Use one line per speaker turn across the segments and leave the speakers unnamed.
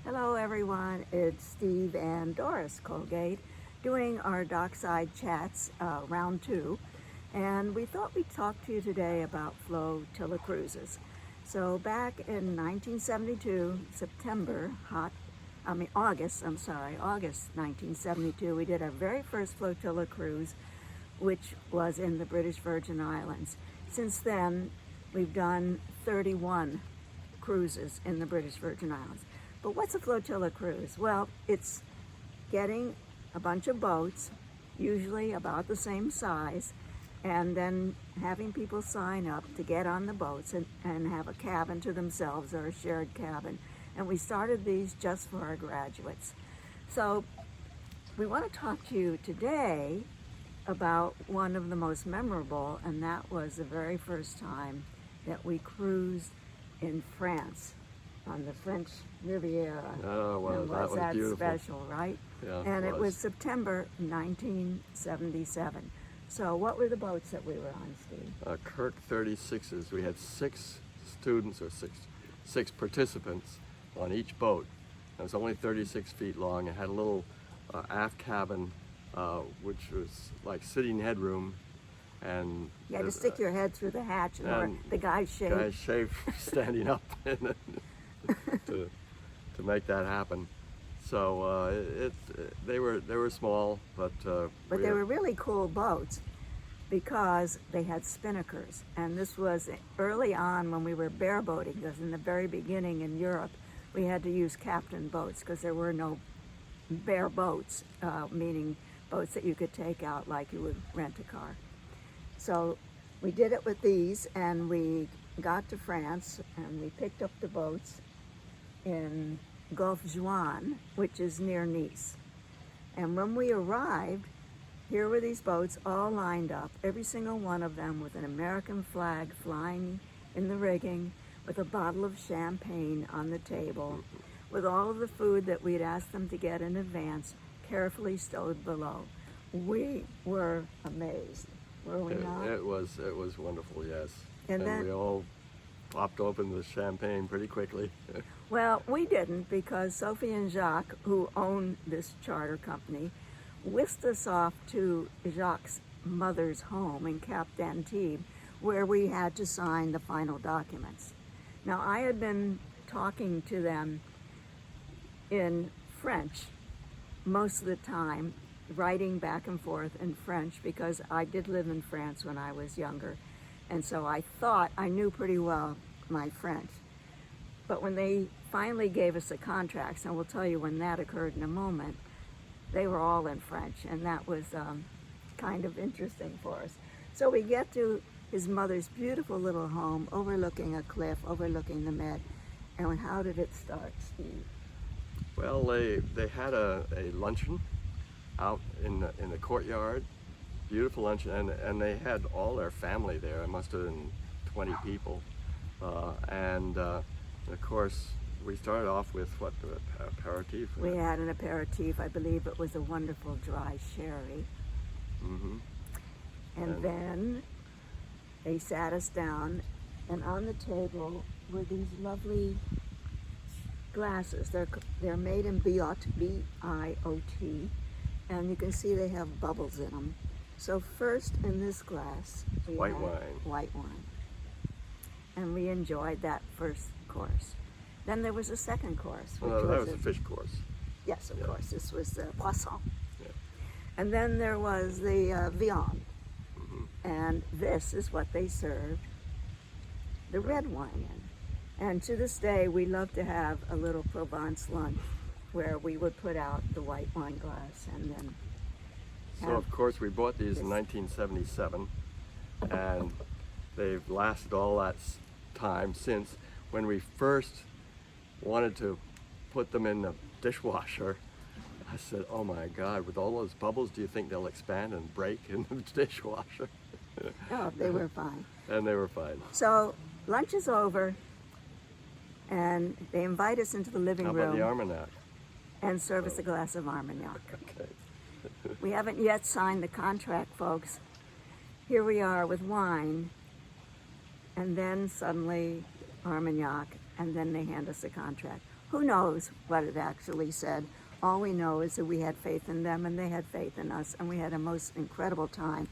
Hello everyone, it's Steve and Doris Colgate doing our Dockside Chats round 2, and we thought we'd talk to you today about flotilla cruises. So back in 1972, August 1972, we did our very first flotilla cruise, which was in the British Virgin Islands. Since then, we've done 31 cruises in the British Virgin Islands. But what's a flotilla cruise? Well, it's getting a bunch of boats, usually about the same size, and then having people sign up to get on the boats and have a cabin to themselves or a shared cabin. And we started these just for our graduates. So we want to talk to you today about one of the most memorable, and that was the very first time that we cruised in France on the French Riviera.
Oh, well, that was beautiful.
Special, right?
Yeah,
and it was September 1977. So what were the boats that we were on, Steve?
Kirk 36s. We had 6 students or six participants on each boat. It was only 36 feet long. It had a little aft cabin, which was like sitting headroom. And
you had to stick your head through the hatch, and the guys shaved.
Guys shaved standing up to make that happen. So they were small, but
they were really cool boats because they had spinnakers. And this was early on when we were bareboating, because in the very beginning in Europe, we had to use captain boats because there were no bare boats, meaning boats that you could take out like you would rent a car. So we did it with these, and we got to France, and we picked up the boats in Gulf Juan, which is near Nice. And when we arrived, here were these boats all lined up, every single one of them with an American flag flying in the rigging, with a bottle of champagne on the table, with all of the food that we'd asked them to get in advance carefully stowed below. We were amazed. Were we not?
It was wonderful, yes.
And then
we all popped open the champagne pretty quickly.
Well, we didn't, because Sophie and Jacques, who own this charter company, whisked us off to Jacques' mother's home in Cap d'Antibes, where we had to sign the final documents. Now, I had been talking to them in French most of the time, writing back and forth in French, because I did live in France when I was younger. And so I thought I knew pretty well my French. But when they finally gave us the contracts, and we'll tell you when that occurred in a moment, they were all in French, and that was kind of interesting for us. So we get to his mother's beautiful little home overlooking a cliff, overlooking the Med. And how did it start, Steve?
Well, they had a luncheon out in the courtyard, beautiful luncheon, and they had all their family there. It must have been 20 people, and of course we started off with what, the aperitif?
We had an aperitif. I believe it was a wonderful dry sherry.
Mm-hmm.
And then they sat us down, and on the table were these lovely glasses. They're made in Biot, B-I-O-T, and you can see they have bubbles in them. So first in this glass, we
white
had
wine.
White wine. And we enjoyed that first course. Then there was a second course.
Well, that was a fish course.
Yes, of course. This was the poisson.
Yeah.
And then there was the viande.
Mm-hmm.
And this is what they served the red wine in. And to this day, we love to have a little Provence lunch where we would put out the white wine glass and then
So of course we bought these in 1977, and they've lasted all that time since. When we first wanted to put them in the dishwasher, I said, oh my God, with all those bubbles, do you think they'll expand and break in the dishwasher?
Oh, they were fine.
And they were fine.
So lunch is over, and they invite us into the living room.
How about the Armagnac?
And serve us a glass of Armagnac.
Okay.
We haven't yet signed the contract, folks. Here we are with wine, and then suddenly Armagnac, and then they hand us a contract. Who knows what it actually said? All we know is that we had faith in them and they had faith in us, and we had a most incredible time.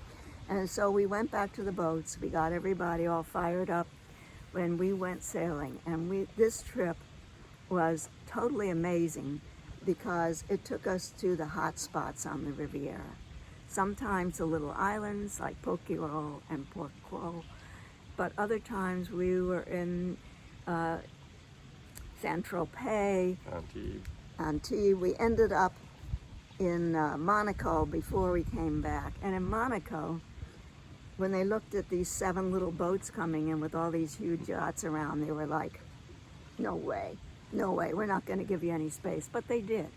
And so we went back to the boats. We got everybody all fired up when we went sailing. And this trip was totally amazing because it took us to the hot spots on the Riviera. Sometimes the little islands like Poquirol and Porquerolles, but other times we were in Saint-Tropez, Antibes. We ended up in Monaco before we came back. And in Monaco, when they looked at these 7 little boats coming in with all these huge yachts around, they were like, no way, we're not going to give you any space. But they did.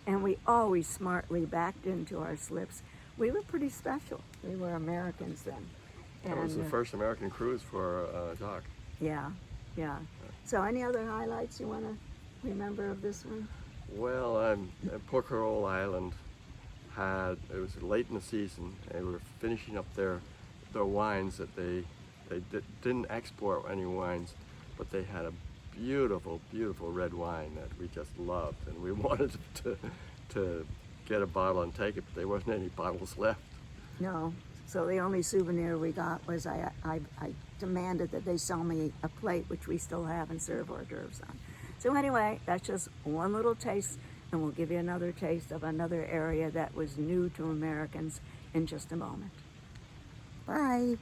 And we always smartly backed into our slips. We were pretty special. We were Americans then.
That was the first American cruise for Doc.
Yeah. So any other highlights you want to remember of this one?
Well, Porquerolles Island it was late in the season. They were finishing up their wines that they didn't export any wines, but they had a beautiful, beautiful red wine that we just loved, and we wanted to get a bottle and take it, but there wasn't any bottles left.
No. So the only souvenir we got was I demanded that they sell me a plate, which we still have, and serve hors d'oeuvres on. So anyway, that's just one little taste, and we'll give you another taste of another area that was new to Americans in just a moment. Bye.